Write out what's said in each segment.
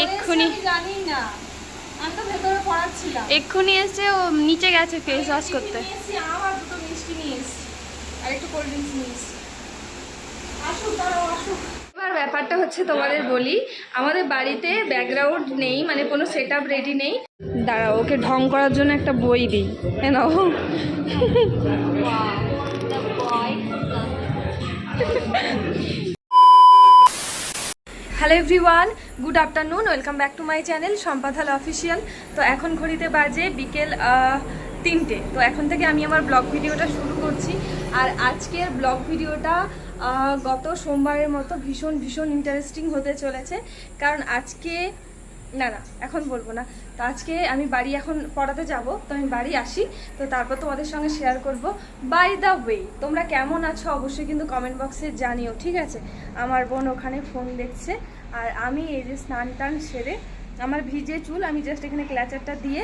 এক্ষুনি জানি না, আমি তো ভেতরে পড়াচ্ছিলাম। এক্ষুনি এসে ও নিচে গেছে ফেস ওয়াশ করতে। আবার দুটো মিষ্টি নিয়ে এসেছি আর একটু কোল্ড ড্রিঙ্কস নিয়ে এসেছি। আসুক, দাঁড়াও আসুক। এবার ব্যাপারটা হচ্ছে তোমাদের বলি, আমাদের বাড়িতে ব্যাকগ্রাউন্ড নেই, মানে কোনো সেট আপ রেডি নেই। দাঁড়াও, ওকে ঢং করার জন্য একটা বই দিই, নাও। Hello everyone, good afternoon, welcome back to my channel সম্পাথাল অফিসিয়াল। তো এখন ঘড়িতে বাজে বিকেল 3টে। তো এখন থেকে আমি আমার ব্লগ ভিডিওটা শুরু করছি। আর আজকের ব্লগ ভিডিওটা গত সোমবারের মতো ভীষণ ভীষণ ইন্টারেস্টিং হতে চলেছে। কারণ আজকে না এখন বলবো না। তো আজকে আমি বাড়ি এখন পড়াতে যাব, তো আমি বাড়ি আসি, তো তারপর তোমাদের সঙ্গে শেয়ার করব। বাই দ্য ওয়ে, তোমরা কেমন আছো অবশ্যই কিন্তু কমেন্ট বক্সে জানিও, ঠিক আছে? আমার বোন ওখানে ফোন দেখছে, আর আমি এই যে স্নান টান সেরে আমার ভিজে চুল, আমি জাস্ট এখানে ক্ল্যাচারটা দিয়ে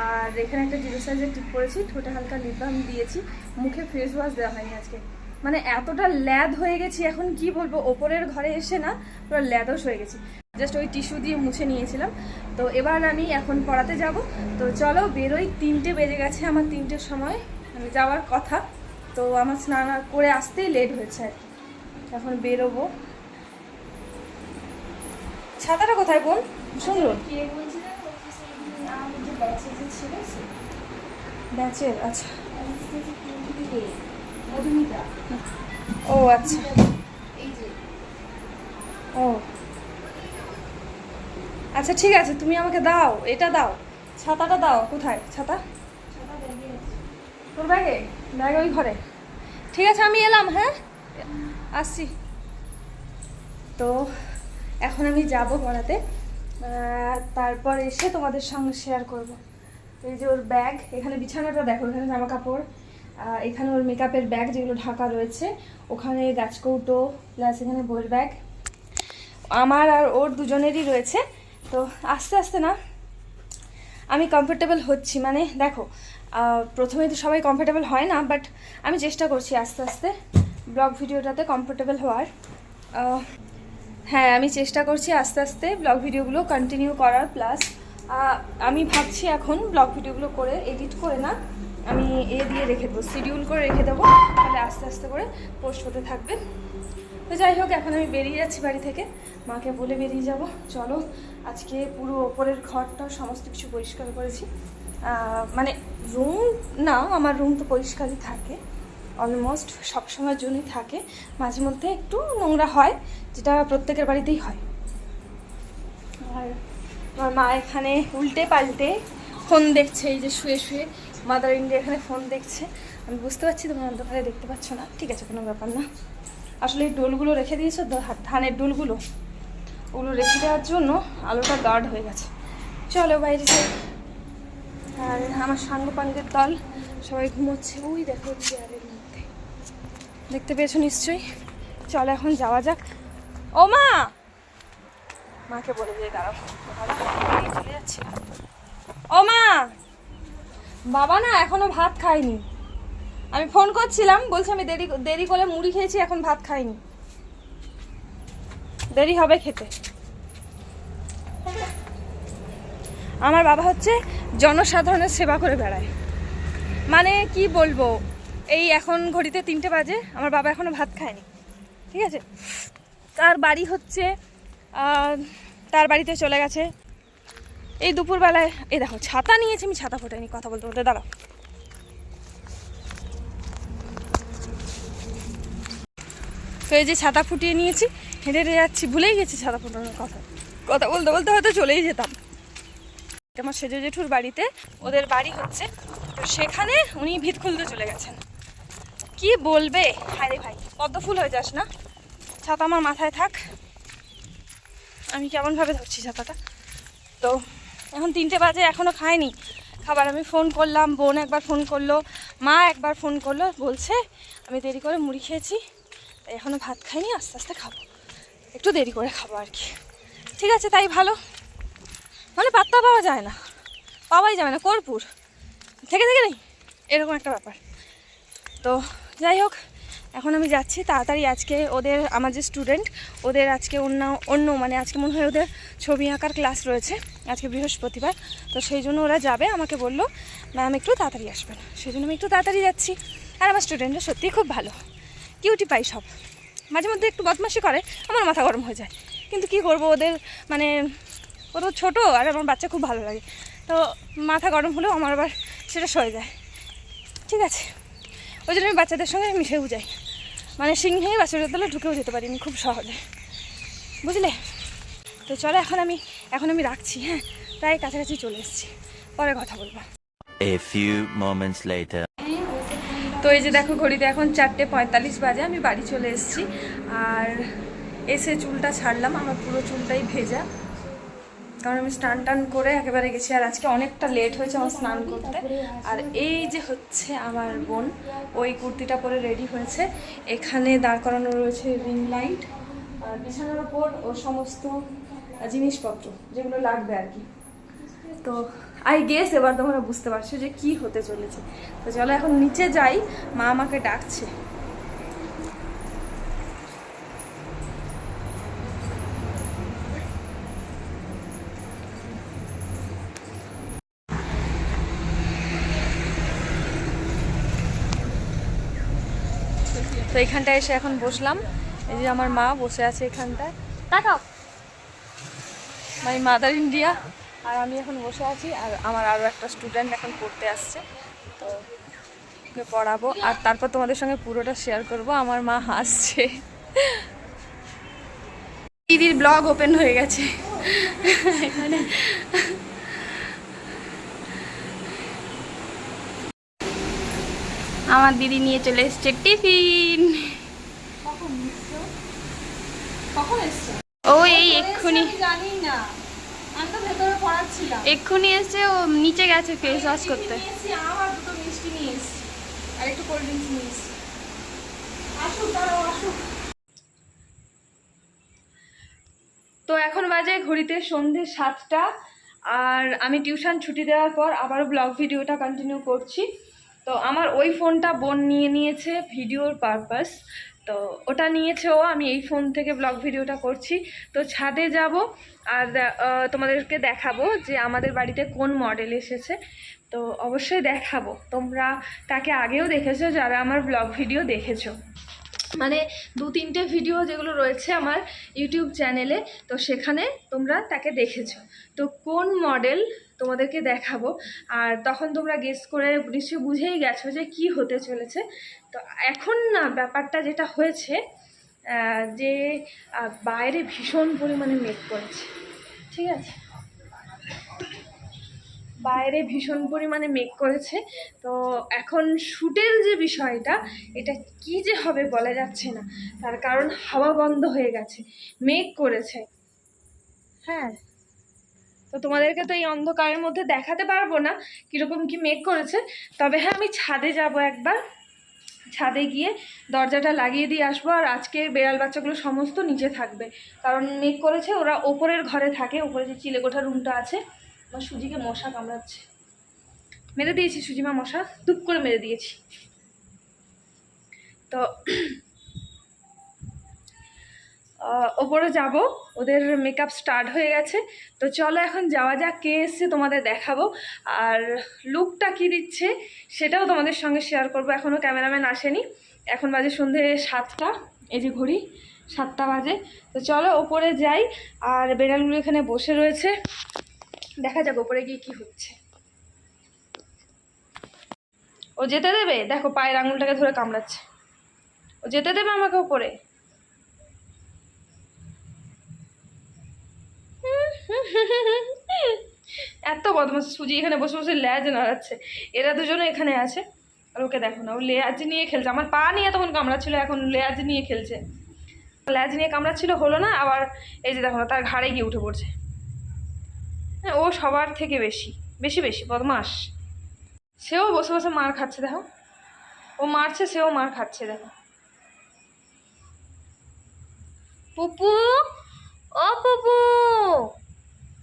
আর এখানে একটা জিরো সাইজের টিপ করেছি, ঠোঁটে হালকা লিপ বাম দিয়েছি, মুখে ফেস ওয়াশ দেওয়া হয়নি আজকে। মানে এতটা ল্যাদ হয়ে গেছি এখন, কি বলবো, ওপরের ঘরে এসে না পুরো ল্যাদস হয়ে গেছি। জাস্ট ওই টিস্যু দিয়ে মুছে নিয়েছিলাম। তো এবার আমি এখন পড়াতে যাব। তো চলো বেরোই, 3টে বেজে গেছে, আমার 3টের সময় আমি যাওয়ার কথা। তো আমার স্নান করে আসতেই লেট হয়েছে আর কি, এখন বেরোবো। ছাতাটা কোথায় বোন? শুনলো ব্যাচের, আচ্ছা ও আচ্ছা, ও আচ্ছা ঠিক আছে, তুমি আমাকে দাও, এটা দাও, ছাতাটা দাও। কোথায় ছাতা? তোর ব্যাগে? ব্যাগে ওই ঘরে। ঠিক আছে আমি এলাম, হ্যাঁ আসছি। তো এখন আমি যাব পড়াতে, তারপর এসে তোমাদের সঙ্গে শেয়ার করব। এই যে ওর ব্যাগ, এখানে বিছানাটা দেখো, এখানে জামা কাপড়, এখানে ওর মেকআপের ব্যাগ যেগুলো ঢাকা রয়েছে, ওখানে গাছকৌটো, প্লাস এখানে বইয়ের ব্যাগ আমার আর ওর দুজনেরই রয়েছে। তো আস্তে আস্তে না আমি কমফোর্টেবল হচ্ছি, মানে দেখো প্রথমে তো সবাই কমফোর্টেবল হয় না, বাট আমি চেষ্টা করছি আস্তে আস্তে ব্লগ ভিডিওটাতে কমফোর্টেবল হওয়ার। হ্যাঁ আমি চেষ্টা করছি আস্তে আস্তে ব্লগ ভিডিওগুলো কন্টিনিউ করার, প্লাস আমি ভাবছি এখন ব্লগ ভিডিওগুলো করে এডিট করে না আমি দিয়ে রেখে দেবো, শিডিউল করে রেখে দেবো, তাহলে আস্তে আস্তে করে পোস্ট হতে থাকবে। তো যাই হোক, এখন আমি বেরিয়ে যাচ্ছি বাড়ি থেকে, মাকে বলে বেরিয়ে যাব। চলো, আজকে পুরো ওপরের ঘরটা সমস্ত কিছু পরিষ্কার করেছি। মানে রুম না, আমার রুম তো পরিষ্কারই থাকে, অলমোস্ট সবসময়ের জন্যই থাকে, মাঝে মধ্যে একটু নোংরা হয়, যেটা প্রত্যেকের বাড়িতেই হয়। আর আমার মা এখানে উল্টে পাল্টে ফোন দেখছে, এই যে শুয়ে শুয়ে মাদার ইন্ডিয়া এখানে ফোন দেখছে। আমি বুঝতে পারছি তোমরা অন্ধকারে দেখতে পাচ্ছ না, ঠিক আছে কোনো ব্যাপার না। আসলে এই ডোলগুলো রেখে দিয়েছো, ধানের ডোলগুলো, ওগুলো রেখে দেওয়ার জন্য আলোটা গার্ড হয়ে গেছে। চলো বাইরে যাই। আর আমার সাঙ্গ পাঙ্গের দল সবাই ঘুমোচ্ছে, ওই দেখো চেয়ারের মধ্যে, দেখতে পেয়েছো নিশ্চয়ই। চলো এখন যাওয়া যাক। ও মা, মাকে বলে দিয়ে দাঁড়াও, চলে যাচ্ছি। ও মা, বাবা না এখনো ভাত খায়নি, আমি ফোন করছিলাম, বলছি আমি দেরি করে মুড়ি খেয়েছি, এখন ভাত খাইনি, দেরি হবে খেতে। আমার বাবা হচ্ছে জনসাধারণের সেবা করে বেড়ায়, মানে কি বলবো, এই এখন ঘড়িতে 3টে বাজে, আমার বাবা এখনো ভাত খায়নি, ঠিক আছে? তার বাড়ি হচ্ছে তার বাড়িতে চলে গেছে এই দুপুরবেলায়। এই দেখো ছাতা নিয়েছি, আমি ছাতা ফোটাইনি, কথা বলতে বলতে দাঁড়াও। তো এই যে ছাতা ফুটিয়ে নিয়েছি, হেঁটে হেঁটে যাচ্ছি, ভুলেই গেছি ছাতা ফোটানোর কথা বলতে বলতে হয়তো চলেই যেতাম। আমার সেজ জেঠুর বাড়িতে ওদের বাড়ি হচ্ছে, তো সেখানে উনি ভিত খুলতে চলে গেছেন। কি বলবে, হায় রে ভাই, পদ্ম ফুল হয়ে যাস না, ছাতা আমার মাথায় থাক, আমি কেমনভাবে ধরছি ছাতাটা। তো এখন 3টে বাজে, এখনও খায়নি খাবার। আমি ফোন করলাম, বোন একবার ফোন করলো, মা একবার ফোন করলো, বলছে আমি দেরি করে মুড়ি খেয়েছি, এখনও ভাত খাইনি, আস্তে আস্তে খাবো, একটু দেরি করে খাবো আর কি। ঠিক আছে, তাই ভালো, মানে পাত্তা পাওয়া যায় না, পাওয়াই যাবে না, কর্পূর থেকে নেই, এরকম একটা ব্যাপার। তো যাই হোক, এখন আমি যাচ্ছি তাড়াতাড়ি। আজকে ওদের, আমার যে স্টুডেন্ট, ওদের আজকে অন্য মানে আজকে মনে হয় ওদের ছবি আঁকার ক্লাস রয়েছে, আজকে বৃহস্পতিবার। তো সেই জন্য ওরা যাবে, আমাকে বললো ম্যাম একটু তাড়াতাড়ি আসবেন, সেই জন্য আমি একটু তাড়াতাড়ি যাচ্ছি। আর আমার স্টুডেন্টরা সত্যিই খুব ভালো, কিউটি পাই সব। মাঝে মধ্যে একটু বদমাশি করে, আমার মাথা গরম হয়ে যায়, কিন্তু কি করব, ওদের মানে ও তো ছোটো আর আমার বাচ্চা খুব ভালো লাগে, তো মাথা গরম হলেও আমার আবার সেটা সয়ে যায়। ঠিক আছে, ওই জন্য আমি বাচ্চাদের সঙ্গে মিশেও যাই, মানে সিংহে বাচ্চাদের দলে ঢুকেও যেতে পারি আমি খুব সহজে, বুঝলে? তো চলো এখন আমি রাখছি। হ্যাঁ, প্রায় কাছাকাছি চলে এসেছি, পরে কথা বলবো। A few moments later. তো এই যে দেখো, ঘড়িতে এখন 4:45 বাজে, আমি বাড়ি চলে এসেছি। আর এসে চুলটা ছাড়লাম, আমার পুরো চুলটাই ভেজা, কারণ আমি স্নান টান করে একেবারে গেছি। আর আজকে অনেকটা লেট হয়েছে আমার স্নান করতে। আর এই যে হচ্ছে আমার বোন, ওই কুর্তিটা পরে রেডি হয়েছে, এখানে দাঁড় করানো রয়েছে রিং লাইট, আর বিছানার ওপর ও সমস্ত জিনিসপত্র যেগুলো লাগবে আর কি। তো আই গেস এবার তোমরা বুঝতে পারছো যে কি হতে চলেছে। তো চলো এখন নিচে যাই, মা আমাকে ডাকছে। তো এখানটায় এসে এখন বসলাম, এই যে আমার মা বসে আছে এখানটায়, তাকাও, মাই মাদার ইন্ডিয়া। আর আমি এখন বসে আছি, আর আমার আরও একটা স্টুডেন্ট এখন পড়তে আসছে, তো ওকে পড়াবো আর তারপর তোমাদের সঙ্গে পুরোটা শেয়ার করব। আমার মা হাসছে, দিদির ব্লগ ওপেন হয়ে গেছে এখানে। আমার দিদি নিয়ে চলে এসছে টিফিন। কখন এসছো? ও এই এক্ষুনি, জানি না, আমি তো ভেতরে পড়াচ্ছিলাম। এক্ষুনি এসছে, ও নিচে গেছে ফেস ওয়াশ করতে। আমার দুটো মিষ্টি নিয়ে এসছি আর একটু কোল্ড ড্রিঙ্কস নিয়ে এসছি। আসুক, দাঁড়াও, আসুক। তো এখন বাজে ঘড়িতে সন্ধে 7টা, আর আমি টিউশন ছুটি দেওয়ার পর আবার ব্লগ ভিডিওটা কন্টিনিউ করছি। তো আমার ওই ফোনটা বোন নিয়ে নিয়েছে ভিডিওর পারপাস, তো ওটা নিয়েছে ও, আমি এই ফোন থেকে ব্লগ ভিডিওটা করছি। তো ছাদে যাব আর তোমাদেরকে দেখাবো যে আমাদের বাড়িতে কোন মডেল এসেছে। তো অবশ্যই দেখাবো, তোমরা তাকে আগেও দেখেছো যারা আমার ব্লগ ভিডিও দেখেছো, মানে 2-3টে ভিডিও যেগুলো রয়েছে আমার ইউটিউব চ্যানেলে, তো সেখানে তোমরা তাকে দেখেছো। তো কোন মডেল তোমাদেরকে দেখাবো, আর তখন তোমরা গেস করে নিশ্চয়ই বুঝেই গেছো যে কি হতে চলেছে। তো এখন না ব্যাপারটা যেটা হয়েছে, যে বাইরে ভীষণ পরিমাণে মেঘ করেছে, ঠিক আছে, বাইরে ভীষণ পরিমাণে মেঘ করেছে। তো এখন শ্যুটের যে বিষয়টা, এটা কি যে হবে বলা যাচ্ছে না, তার কারণ হাওয়া বন্ধ হয়ে গেছে, মেঘ করেছে। হ্যাঁ, তো তোমাদেরকে তো এই অন্ধকারের মধ্যে দেখাতে পারবো না কীরকম কি মেঘ করেছে, তবে হ্যাঁ আমি ছাদে যাব একবার, ছাদে গিয়ে দরজাটা লাগিয়ে দিয়ে আসবো। আর আজকে বেড়াল বাচ্চাগুলো সমস্ত নিচে থাকবে, কারণ মেঘ করেছে, ওরা ওপরের ঘরে থাকে, ওপরে যে চিলেকোঠা রুমটা আছে। আমার সুজিকে মশা কামড়াচ্ছে, মেরে দিয়েছি সুজিমা মশা, ধুপ করে মেরে দিয়েছি। তো ওপরে যাব, ওদের মেকআপ স্টার্ট হয়ে গেছে। তো চলো এখন যাওয়া যাক, কে এসছে তোমাদের দেখাবো, আর লুকটা কি দিচ্ছে সেটাও তোমাদের সঙ্গে শেয়ার করব। এখনও ক্যামেরাম্যান আসেনি, এখন বাজে সন্ধে 7টা, এই যে ঘড়ি 7টা বাজে। তো চলো ওপরে যাই, আর বেড়ালগুলো এখানে বসে রয়েছে, দেখা যাক ওপরে গিয়ে কি হচ্ছে। ও যেতে দেবে? দেখো পায়ের আঙুলটাকে ধরে কামড়াচ্ছে, ও যেতে দেবে আমাকে ওপরে? এত বদমাস সুজি, এখানে বসে বসে লেজ নাড়াচ্ছে। এরা দুজনে এখানে আছে, আর ওকে দেখো না, ও লেজ নিয়ে খেলছে, আমার পা নিয়ে তখন কামড়াচ্ছিল, এখন লেজ নিয়ে খেলছে। লেজ নিয়ে কামড়াচ্ছিল, হলো না, আবার এই যে দেখো না, তার ঘাড়ে গিয়ে উঠে পড়ছে। হ্যাঁ, ও সবার থেকে বেশি বেশি বেশি বদমাস। সেও বসে বসে মার খাচ্ছে, দেখো ও মারছে, সেও মার খাচ্ছে, দেখো। পুপু, ও পুপু,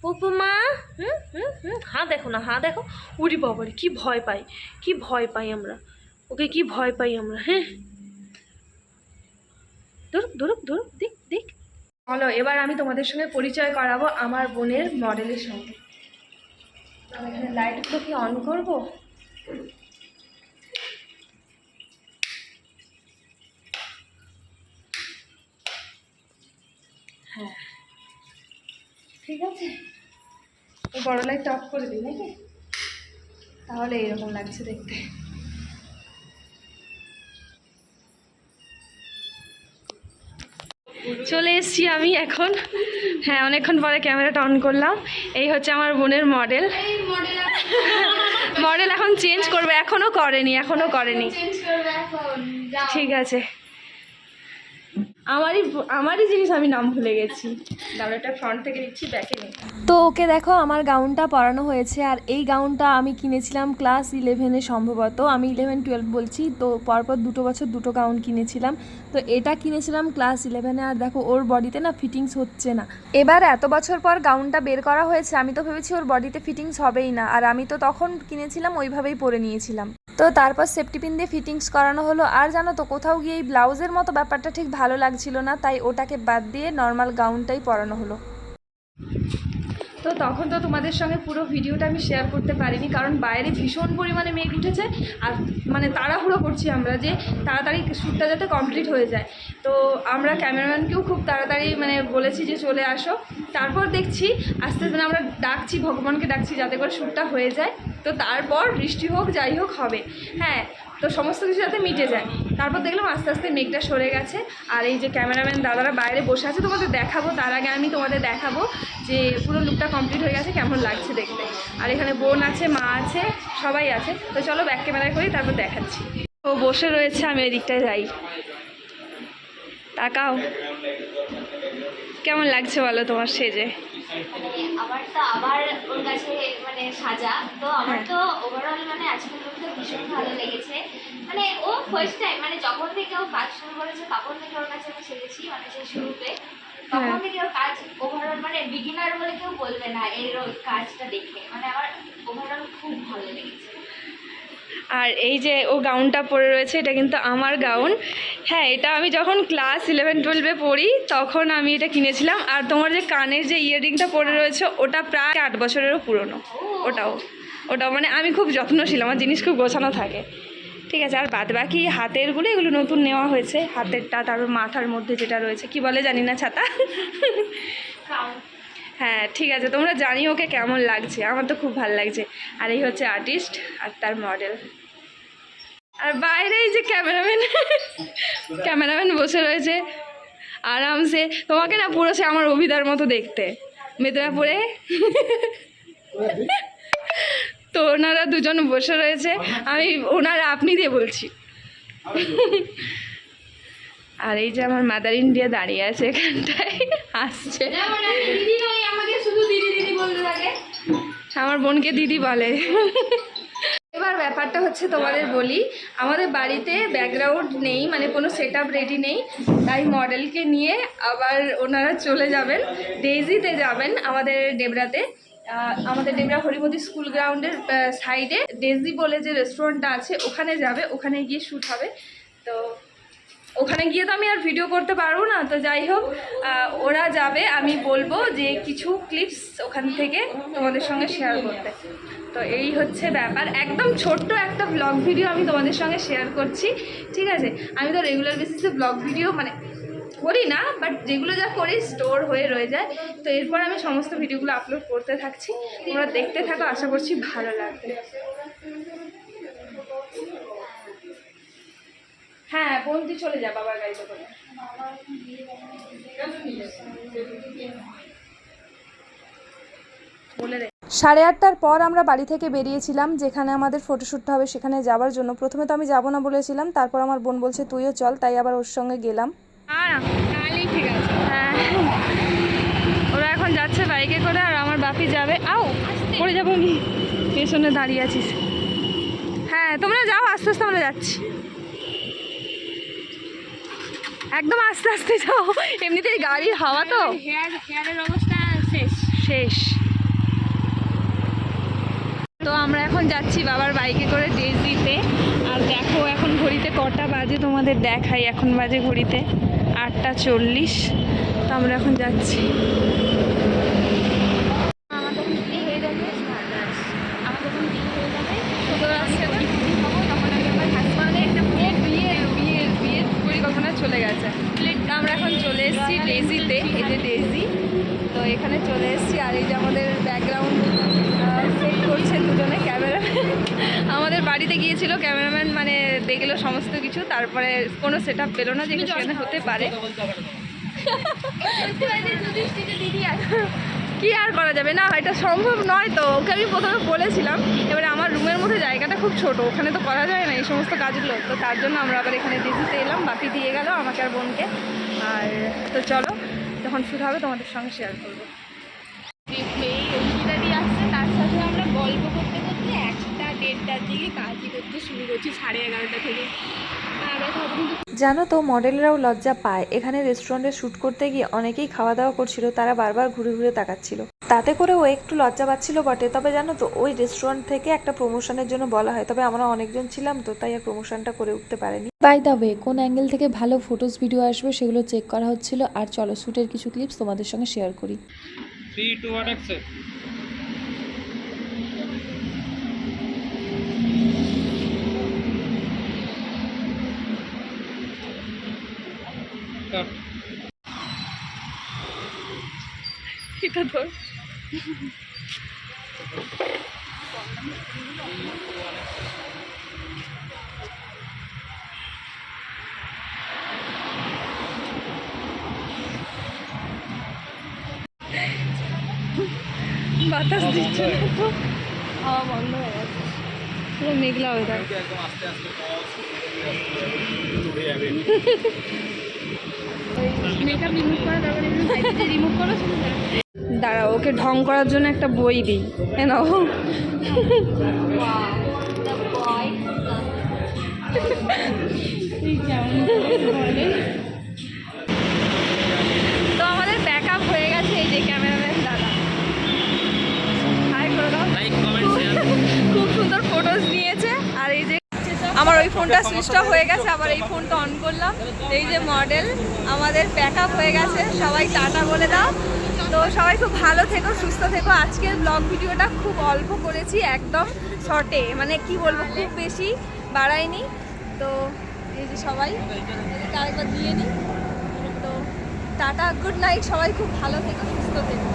পুপু মা, হা দেখো না, হা দেখো, উড়ি বাবারে কি ভয় পাই, কি ভয় পাই আমরা ওকে, কি ভয় পাই আমরা। হ্যাঁ, ধরুক ধরুক ধরুক, দিক দিক। চলো এবার আমি তোমাদের সঙ্গে পরিচয় করাবো আমার বোনের মডেলের সঙ্গে। আমি এখানে লাইটগুলো কি অন করবো? হ্যাঁ ঠিক আছে, এই বড় লাইটটা অফ করে দিই নাকি? তাহলে এরকম লাগছে দেখতে। চলে এসেছি আমি এখন, হ্যাঁ অনেকক্ষণ পরে ক্যামেরাটা অন করলাম। এই হচ্ছে আমার বোনের মডেল। মডেল এখন চেঞ্জ করবে, এখনো করেনি। ঠিক আছে, আমারই জিনিস আমি নাম ভুলে গেছি। দাঁড়াটা ফ্রন্ট থেকে নিচ্ছি, ব্যাকে নেই। তো ওকে দেখো আমার গাউনটা পরানো হয়েছে, আর এই গাউনটা আমি কিনেছিলাম ক্লাস 11-এ সম্ভবত, আমি 11-12 বলছি তো, পরপর 2 বছর 2 গাউন কিনেছিলাম। তো এটা কিনেছিলাম ক্লাস 11-এ, আর দেখো ওর বডিতে না ফিটিংস হচ্ছে না। এবার এত বছর পর গাউনটা বের করা হয়েছে, আমি তো ভেবেছি ওর বডিতে ফিটিংস হবেই না, আর আমি তো তখন কিনেছিলাম ওইভাবেই পরে নিয়েছিলাম। তো তারপর সেফটি পিন দিয়ে ফিটিংস করানো হলো। আর জানো তো কোথাও গিয়ে এই ব্লাউজের মতো ব্যাপারটা ঠিক ভালো লাগছিল না, তাই ওটাকে বাদ দিয়ে নর্মাল গাউনটাই পরানো হলো। তো তখন তো তোমাদের সঙ্গে পুরো ভিডিওটা আমি শেয়ার করতে পারিনি, কারণ বাইরে ভীষণ পরিমাণে মেঘ উঠেছে, আর মানে তাড়াহুড়ো করছি আমরা যে তাড়াতাড়ি শ্যুটটা যাতে কমপ্লিট হয়ে যায়। তো আমরা ক্যামেরাম্যানকেও খুব তাড়াতাড়ি মানে বলেছি যে চলে আসো। তারপর দেখছি আস্তে আস্তে আমরা ডাকছি, ভগবানকে ডাকছি যাতে করে শ্যুটটা হয়ে যায়। তো তারপর বৃষ্টি হোক যাই হোক হবে, হ্যাঁ তো সমস্ত কিছু যাতে মিটে যায়। তারপর দেখলাম আস্তে আস্তে মেঘটা সরে গেছে, আর এই যে ক্যামেরাম্যান দাদারা বাইরে বসে আছে, তোমাদের দেখাবো। তার আগে আমি তোমাদের দেখাবো যে পুরো লুকটা কমপ্লিট হয়ে গেছে, কেমন লাগছে দেখতে। আর এখানে বোন আছে, মা আছে, সবাই আছে। তো চলো ব্যাক ক্যামেরায় করি, তারপর দেখাচ্ছি। ও বসে রয়েছে, আমি এদিকটায় যাই। তাকাও, কেমন লাগছে বলো তোমার সেজে? আমার তো আবার ওর কাছে মানে সাজা, তো আমার তো ওভারঅল মানে আজকের লুকটা ভীষণ ভালো লেগেছে। মানে ও ফার্স্ট টাইম, মানে যখন থেকে ও কাজ শুরু করেছে তখন থেকে ওর কাছে আমি শিখেছি, মানে সেই শুরুতে তখন থেকে ওর কাজ ওভারঅল মানে বিগিনার বলে কেউ বলবে না এর ওর কাজটা দেখে, মানে আমার ওভারঅল খুব ভালো লেগেছে। আর এই যে ও গাউনটা পরে রয়েছে, এটা কিন্তু আমার গাউন। হ্যাঁ এটা আমি যখন ক্লাস 11-12-এ পড়ি তখন আমি এটা কিনেছিলাম। আর তোমার যে কানের যে ইয়াররিংটা পরে রয়েছে ওটা প্রায় 8 বছরেরও পুরনো। ওটাও মানে আমি খুব যত্নশীল, আমার জিনিস খুব গোছানো থাকে। ঠিক আছে, আর বাদ বাকি হাতেরগুলো এগুলো নতুন নেওয়া হয়েছে, হাতেরটা, তারপর মাথার মধ্যে যেটা রয়েছে কি বলে জানি না, ছাতা। হ্যাঁ ঠিক আছে, তোমরা জানি ওকে কেমন লাগছে, আমার তো খুব ভালো লাগছে। আর এই হচ্ছে আর্টিস্ট আর তার মডেল। আর বাইরে এই যে ক্যামেরাম্যান বসে রয়েছে আরামসে। তোমাকে না পুরো সে আমার অভিদার মতো দেখতে, মেদিনীপুরে। তো ওনারা দুজন বসে রয়েছে, আমি ওনারা আপনি দিয়ে বলছি। আর এই যে আমার মাদার ইন্ডিয়া দাঁড়িয়ে আছে এখানটায়, আসছে। আমার বোনকে দিদি বলে। এবার ব্যাপারটা হচ্ছে তোমাদের বলি, আমাদের বাড়িতে ব্যাকগ্রাউন্ড নেই, মানে কোনো সেট আপ রেডি নেই, তাই মডেলকে নিয়ে আবার ওনারা চলে যাবেন, ডেইজিতে যাবেন আমাদের ডেবরাতে। আমাদের ডেবরা হরিমতি স্কুল গ্রাউন্ডের সাইডে ডেজি বলে যে রেস্টুরেন্টটা আছে, ওখানে যাবে, ওখানে গিয়ে শ্যুট হবে। তো ওখানে গিয়ে তো আমি আর ভিডিও করতে পারবো না, তো যাই হোক ওরা যাবে, আমি বলবো যে কিছু ক্লিপস ওখান থেকে তোমাদের সঙ্গে শেয়ার করতে। তো এই হচ্ছে ব্যাপার, একদম ছোট্ট একটা ব্লগ ভিডিও আমি তোমাদের সঙ্গে শেয়ার করছি। ঠিক আছে, আমি তো রেগুলার বেসিসে ব্লগ ভিডিও মানে করি না, বাট যেগুলো যা করি স্টোর হয়ে রয়ে যায়। তো এরপর আমি সমস্ত ভিডিওগুলো আপলোড করতে থাকছি, তোমরা দেখতে থাকো, আশা করছি ভালো লাগবে। হ্যাঁ বোন তুই চলে যা বাবার গাড়িতে করে। 8:30টার পর আমরা বাড়ি থেকে বেরিয়েছিলাম, যেখানে আমাদের ফটোশ্যুটটা হবে সেখানে যাওয়ার জন্য। প্রথমে তো আমি যাবো না বলেছিলাম, তারপর আমার বোন বলছে তুইও চল, তাই আবার ওর সঙ্গে গেলাম। ঠিক আছে, হ্যাঁ ওরা এখন যাচ্ছে বাইকে করে, আর আমার বাপি যাবে। আও পড়ে যাবো আমি, পেছনে দাঁড়িয়ে আছিস। হ্যাঁ তোমরা যাও, আস্তে আস্তে আমরা যাচ্ছি, একদম আস্তে আস্তে যাও, এমনিতেই গাড়ির হাওয়া তো। হেয়ারের অবস্থা শেষ। তো আমরা এখন যাচ্ছি বাবার বাইকে করে ডেজিতে। আর দেখো এখন ঘড়িতে কটা বাজে তোমাদের দেখাই, এখন বাজে ঘড়িতে 8:40, তো আমরা এখন যাচ্ছি। আমার তখন বিয়ে হয়ে যাবে, আমার তখন বিয়ে হয়ে যাবে, তো আসছে না? হবো, তখন আমি আমার হাজব্যান্ডে একটা বিয়ের পরিকল্পনা চলে গেছে। তো আমরা এখন চলে এসেছি ডেজিতে, এই যে ডেজি, তো এখানে চলে এসেছি। আর এই যে আমাদের ব্যাকগ্রাউন্ড সেট করছে দুজনে ক্যামেরাম্যান। আমাদের বাড়িতে গিয়েছিল ক্যামেরাম্যান, মানে দেখলো সমস্ত কিছু, তারপরে কোনো সেট আপ পেলো না যে সেখানে হতে পারে। দিদি আছে। কি আর করা যাবে না, এটা সম্ভব নয়। তো ওকে আমি প্রথমে বলেছিলাম, এবারে আমার রুমের মধ্যে জায়গাটা খুব ছোট, ওখানে তো করা যায় না এই সমস্ত কাজগুলো। তো তার জন্য আমরা আবার এখানে ডেজিতে এলাম, বাপি দিয়ে গেল আমাকে আর বোনকে। আর তো চলো, যখন শুরু হবে তোমাদের সঙ্গে শেয়ার করবো। এই রশিদাদি আসছে, তার সাথে আমরা গল্প করতে করতে 1টা-1:30টার দিকে কাজই করতে শুরু করছি, 11:30 থেকে। আমরা ভাবছি জানো তো, মডেলরাও লজ্জা পায়। এখানে রেস্টুরেন্টে শ্যুট করতে গিয়ে অনেকেই খাওয়া দাওয়া করছিল, তারা বারবার ঘুরে ঘুরে তাকাচ্ছিল। তাতে করে ও একটু লজ্জা পাচ্ছিল বটে। তবে জানো তো, ওই রেস্টুরেন্ট থেকে একটা প্রমোশনের জন্য বলা হয়, তবে আমরা অনেকজন ছিলাম তো, তাই আর প্রমোশনটা করে উঠতে পারেনি। বাই দ্য ওয়ে, কোন অ্যাঙ্গেল থেকে ভালো ফটোস ভিডিও আসবে সেগুলো চেক করা হচ্ছিল। আর চলো, শ্যুটের কিছু ক্লিপস তোমাদের সঙ্গে শেয়ার করি। 3, 2, 1, action. Cut. এটা ধর। বাতাস দিচ্ছে না তো, হাওয়া বন্ধ হয়ে গেছে, পুরো মেঘলা ওয়েদার। একদম আস্তে আস্তে মেকআপ রিমুভ করা দরকার, রিমুভ করো। দাঁড়াও, ওকে ঢং করার জন্য একটা বই দিই, নাও। তো আমাদের ব্যাকআপ হয়ে গেছে, এই যে ক্যামেরাম্যান দাদা, হাই করে দাও। Like, comment, share. খুব সুন্দর ফটোজ নিয়েছে। আর এই যে আমার ওই ফোনটা সুইচ অফ হয়ে গেছে, আবার এই ফোনটা অন করলাম। এই যে মডেল আমাদের প্যাকআপ হয়ে গেছে, সবাই টাটা বলে দাও। তো সবাই খুব ভালো থেকো, সুস্থ থেকো। আজকের ব্লগ ভিডিওটা খুব অল্প করেছি, একদম শর্টে, মানে কি বলবো, খুব বেশি বাড়াইনি। তো এই যে সবাই আরেকবার দিয়ে নিই। তো টাটা, গুড নাইট, সবাই খুব ভালো থেকো, সুস্থ থেকো।